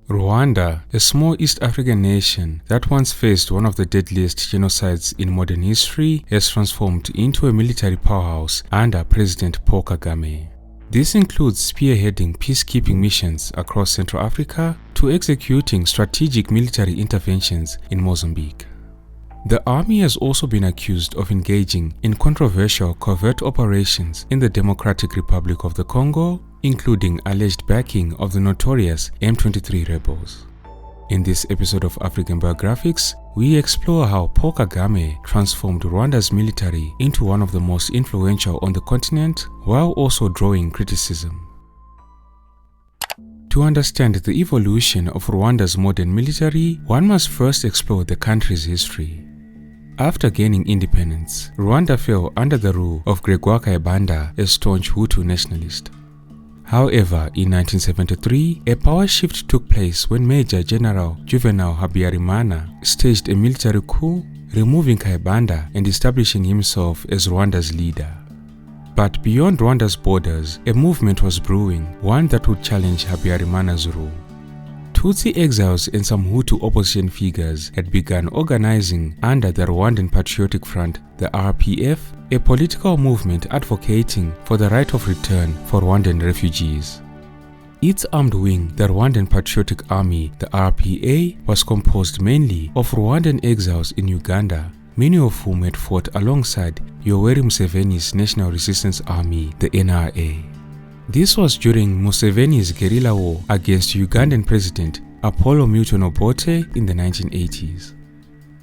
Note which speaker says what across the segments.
Speaker 1: Rwanda, a small East African nation that once faced one of the deadliest genocides in modern history, has transformed into a military powerhouse under President Paul Kagame. This includes spearheading peacekeeping missions across Central Africa to executing strategic military interventions in Mozambique. The army has also been accused of engaging in controversial covert operations in the Democratic Republic of the Congo, including alleged backing of the notorious M23 rebels. In this episode of African Biographics, we explore how Paul Kagame transformed Rwanda's military into one of the most influential on the continent, while also drawing criticism. To understand the evolution of Rwanda's modern military, one must first explore the country's history. After gaining independence, Rwanda fell under the rule of Gregoire Kayibanda, a staunch Hutu nationalist. However, in 1973, a power shift took place when Major General Juvenal Habyarimana staged a military coup, removing Kayibanda and establishing himself as Rwanda's leader. But beyond Rwanda's borders, a movement was brewing, one that would challenge Habyarimana's rule. Tutsi exiles and some Hutu opposition figures had begun organizing under the Rwandan Patriotic Front, the RPF, a political movement advocating for the right of return for Rwandan refugees. Its armed wing, the Rwandan Patriotic Army, the RPA, was composed mainly of Rwandan exiles in Uganda, many of whom had fought alongside Yoweri Museveni's National Resistance Army, the NRA. This was during Museveni's guerrilla war against Ugandan President Apollo Milton Obote in the 1980s.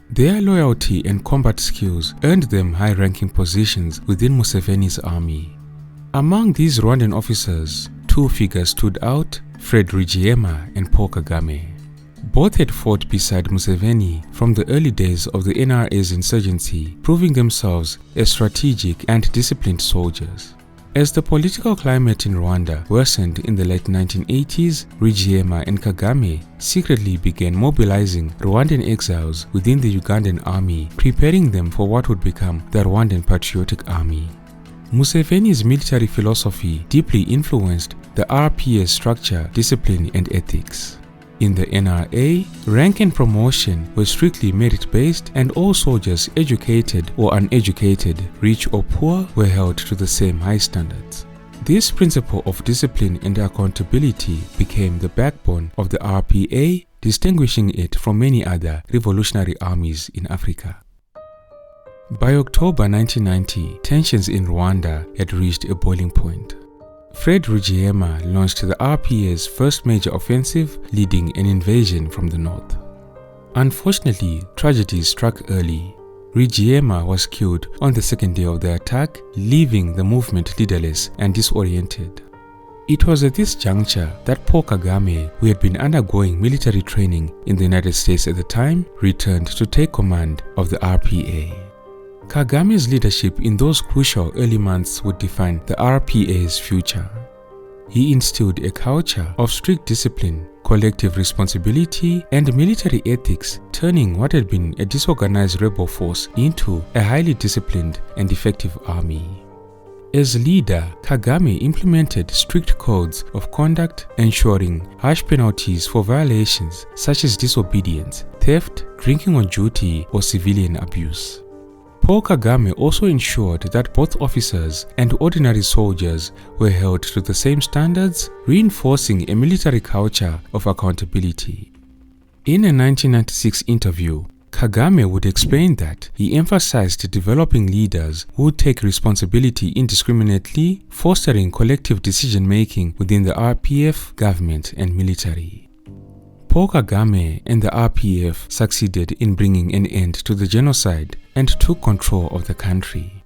Speaker 1: Their loyalty and combat skills earned them high-ranking positions within Museveni's army. Among these Rwandan officers, two figures stood out: Fred Rwigema and Paul Kagame. Both had fought beside Museveni from the early days of the NRA's insurgency, proving themselves as strategic and disciplined soldiers. As the political climate in Rwanda worsened in the late 1980s, Rwigema and Kagame secretly began mobilizing Rwandan exiles within the Ugandan army, preparing them for what would become the Rwandan Patriotic Army. Museveni's military philosophy deeply influenced the RPA's structure, discipline, and ethics. In the NRA, rank and promotion were strictly merit-based, and all soldiers, educated or uneducated, rich or poor, were held to the same high standards. This principle of discipline and accountability became the backbone of the RPA, distinguishing it from many other revolutionary armies in Africa. By October 1990, tensions in Rwanda had reached a boiling point. Fred Rwigema launched the RPA's first major offensive, leading an invasion from the north. Unfortunately, tragedy struck early. Rwigema was killed on the second day of the attack, leaving the movement leaderless and disoriented. It was at this juncture that Paul Kagame, who had been undergoing military training in the United States at the time, returned to take command of the RPA. Kagame's leadership in those crucial early months would define the RPA's future. He instilled a culture of strict discipline, collective responsibility, and military ethics, turning what had been a disorganized rebel force into a highly disciplined and effective army. As leader, Kagame implemented strict codes of conduct, ensuring harsh penalties for violations such as disobedience, theft, drinking on duty, or civilian abuse. Paul Kagame also ensured that both officers and ordinary soldiers were held to the same standards, reinforcing a military culture of accountability. In a 1996 interview, Kagame would explain that he emphasized developing leaders who would take responsibility indiscriminately, fostering collective decision-making within the RPF, government, and military. Paul Kagame and the RPF succeeded in bringing an end to the genocide and took control of the country.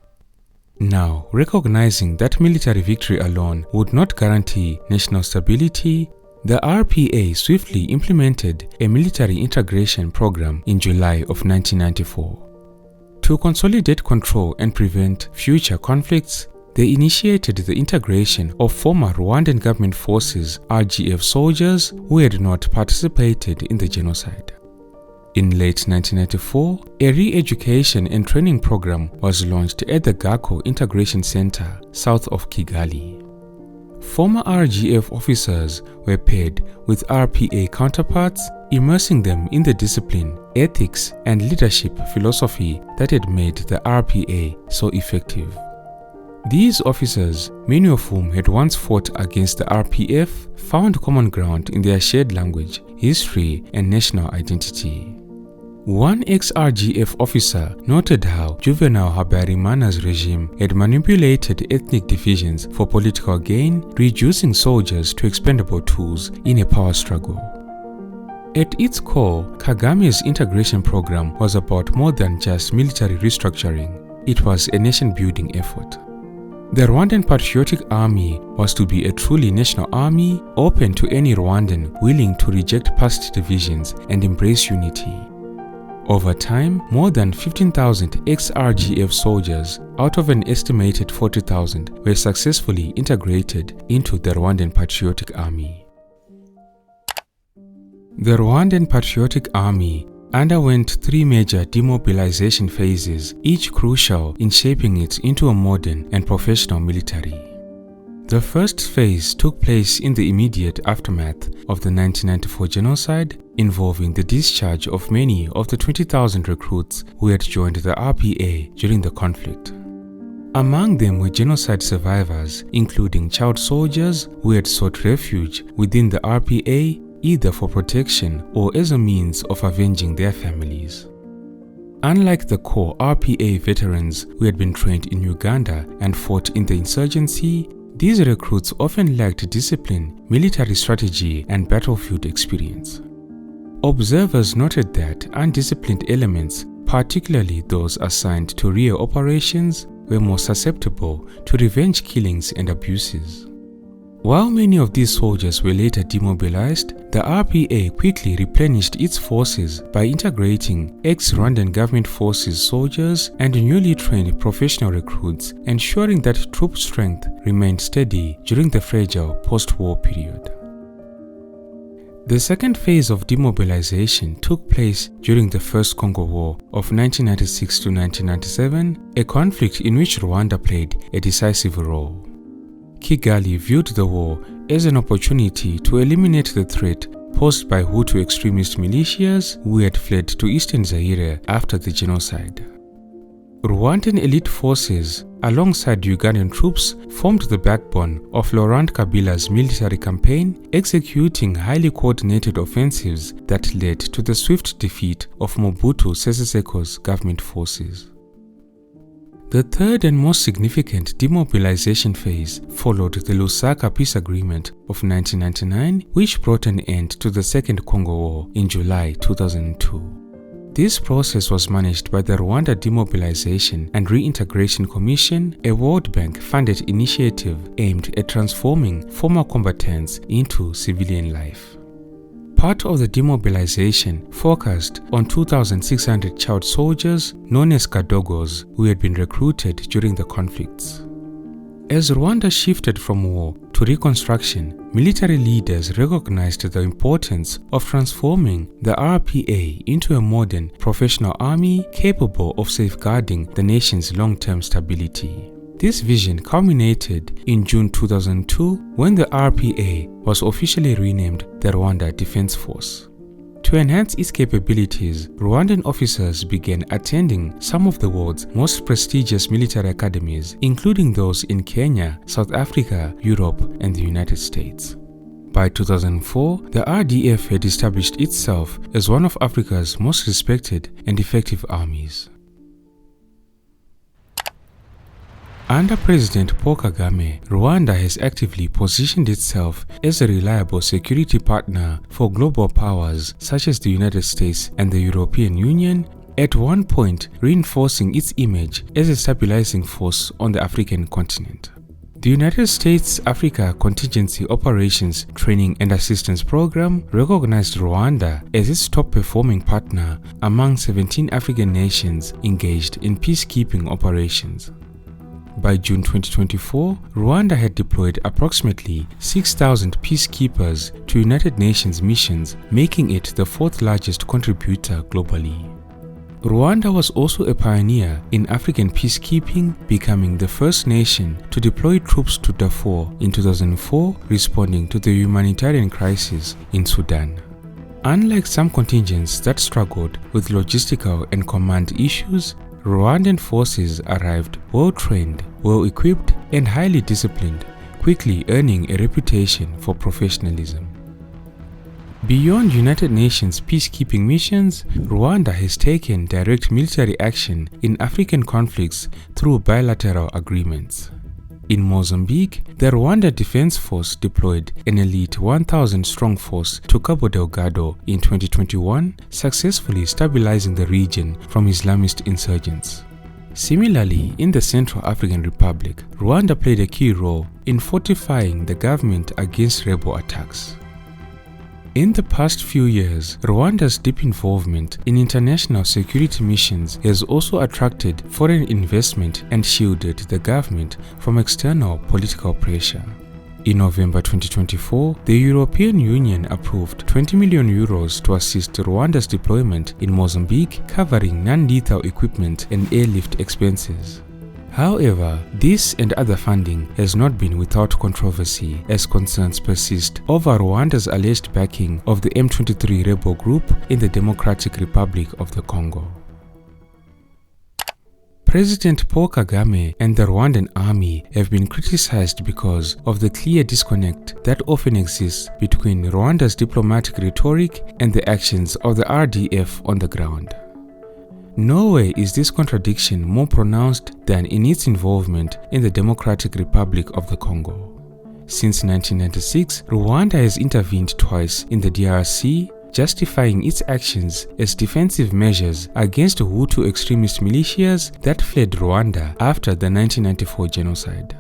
Speaker 1: Now, recognizing that military victory alone would not guarantee national stability, the RPA swiftly implemented a military integration program in July of 1994. To consolidate control and prevent future conflicts, they initiated the integration of former Rwandan government forces, RGF soldiers, who had not participated in the genocide. In late 1994, a re-education and training program was launched at the Gako Integration Center, south of Kigali. Former RGF officers were paired with RPA counterparts, immersing them in the discipline, ethics, and leadership philosophy that had made the RPA so effective. These officers, many of whom had once fought against the RPF, found common ground in their shared language, history, and national identity. One ex-RGF officer noted how juvenile Habyarimana's regime had manipulated ethnic divisions for political gain, reducing soldiers to expendable tools in a power struggle. At its core, Kagame's integration program was about more than just military restructuring. It was a nation-building effort. The Rwandan Patriotic Army was to be a truly national army, open to any Rwandan willing to reject past divisions and embrace unity. Over time, more than 15,000 ex-RGF soldiers out of an estimated 40,000 were successfully integrated into the Rwandan Patriotic Army. The Rwandan Patriotic Army underwent 3 major demobilization phases, each crucial in shaping it into a modern and professional military. The first phase took place in the immediate aftermath of the 1994 genocide, involving the discharge of many of the 20,000 recruits who had joined the RPA during the conflict. Among them were genocide survivors, including child soldiers who had sought refuge within the RPA either for protection or as a means of avenging their families. Unlike the core RPA veterans who had been trained in Uganda and fought in the insurgency, these recruits often lacked discipline, military strategy, and battlefield experience. Observers noted that undisciplined elements, particularly those assigned to rear operations, were more susceptible to revenge killings and abuses. While many of these soldiers were later demobilized, the RPA quickly replenished its forces by integrating ex-Rwandan government forces soldiers and newly trained professional recruits, ensuring that troop strength remained steady during the fragile post-war period. The second phase of demobilization took place during the First Congo War of 1996 to 1997, a conflict in which Rwanda played a decisive role. Kigali viewed the war as an opportunity to eliminate the threat posed by Hutu extremist militias who had fled to eastern Zaire after the genocide. Rwandan elite forces, alongside Ugandan troops, formed the backbone of Laurent Kabila's military campaign, executing highly coordinated offensives that led to the swift defeat of Mobutu Sese Seko's government forces. The third and most significant demobilization phase followed the Lusaka Peace Agreement of 1999, which brought an end to the Second Congo War in July 2002. This process was managed by the Rwanda Demobilization and Reintegration Commission, a World Bank-funded initiative aimed at transforming former combatants into civilian life. Part of the demobilization focused on 2,600 child soldiers known as Kadogos who had been recruited during the conflicts. As Rwanda shifted from war to reconstruction, military leaders recognized the importance of transforming the RPA into a modern, professional army capable of safeguarding the nation's long-term stability. This vision culminated in June 2002 when the RPA was officially renamed the Rwanda Defense Force. To enhance its capabilities, Rwandan officers began attending some of the world's most prestigious military academies, including those in Kenya, South Africa, Europe, and the United States. By 2004, the RDF had established itself as one of Africa's most respected and effective armies. Under President Paul Kagame, Rwanda has actively positioned itself as a reliable security partner for global powers such as the United States and the European Union, at one point reinforcing its image as a stabilizing force on the African continent. The United States Africa Contingency Operations Training and Assistance Program recognized Rwanda as its top-performing partner among 17 African nations engaged in peacekeeping operations. By June 2024, Rwanda had deployed approximately 6,000 peacekeepers to United Nations missions, making it the fourth largest contributor globally. Rwanda was also a pioneer in African peacekeeping, becoming the first nation to deploy troops to Darfur in 2004, responding to the humanitarian crisis in Sudan. Unlike some contingents that struggled with logistical and command issues, Rwandan forces arrived well-trained, well-equipped, and highly disciplined, quickly earning a reputation for professionalism. Beyond United Nations peacekeeping missions, Rwanda has taken direct military action in African conflicts through bilateral agreements. In Mozambique, the Rwanda Defense Force deployed an elite 1,000-strong force to Cabo Delgado in 2021, successfully stabilizing the region from Islamist insurgents. Similarly, in the Central African Republic, Rwanda played a key role in fortifying the government against rebel attacks. In the past few years, Rwanda's deep involvement in international security missions has also attracted foreign investment and shielded the government from external political pressure. In November 2024, the European Union approved €20 million to assist Rwanda's deployment in Mozambique, covering non-lethal equipment and airlift expenses. However, this and other funding has not been without controversy as concerns persist over Rwanda's alleged backing of the M23 rebel group in the Democratic Republic of the Congo. President Paul Kagame and the Rwandan army have been criticized because of the clear disconnect that often exists between Rwanda's diplomatic rhetoric and the actions of the RDF on the ground. Nowhere is this contradiction more pronounced than in its involvement in the Democratic Republic of the Congo. Since 1996, Rwanda has intervened twice in the DRC, justifying its actions as defensive measures against Hutu extremist militias that fled Rwanda after the 1994 genocide.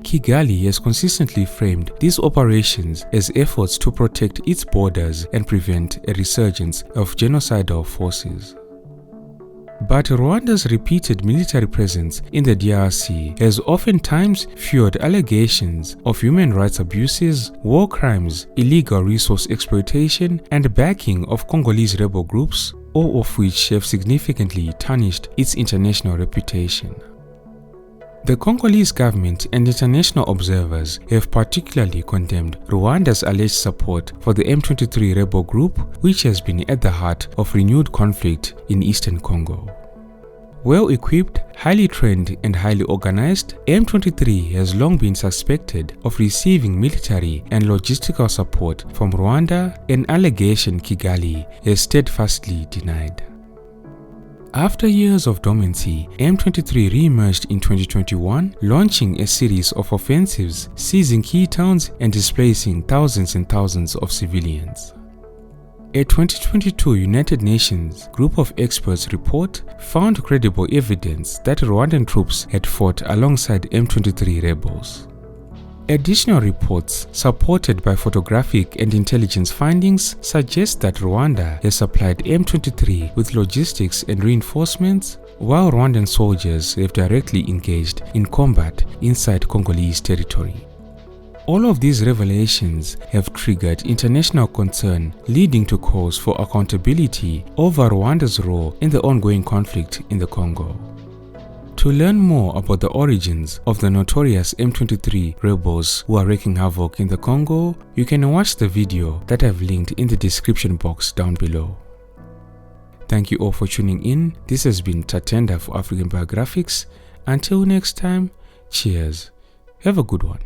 Speaker 1: Kigali has consistently framed these operations as efforts to protect its borders and prevent a resurgence of genocidal forces. But Rwanda's repeated military presence in the DRC has oftentimes fueled allegations of human rights abuses, war crimes, illegal resource exploitation, and backing of Congolese rebel groups, all of which have significantly tarnished its international reputation. The Congolese government and international observers have particularly condemned Rwanda's alleged support for the M23 rebel group, which has been at the heart of renewed conflict in eastern Congo. Well-equipped, highly trained and highly organized, M23 has long been suspected of receiving military and logistical support from Rwanda, an allegation Kigali has steadfastly denied. After years of dormancy, M23 re-emerged in 2021, launching a series of offensives, seizing key towns and displacing thousands and thousands of civilians. A 2022 United Nations group of experts report found credible evidence that Rwandan troops had fought alongside M23 rebels. Additional reports, supported by photographic and intelligence findings, suggest that Rwanda has supplied M23 with logistics and reinforcements, while Rwandan soldiers have directly engaged in combat inside Congolese territory. All of these revelations have triggered international concern, leading to calls for accountability over Rwanda's role in the ongoing conflict in the Congo. To learn more about the origins of the notorious M23 rebels who are wreaking havoc in the Congo, you can watch the video that I've linked in the description box down below. Thank you all for tuning in. This has been Tatenda for African Biographics. Until next time, cheers. Have a good one.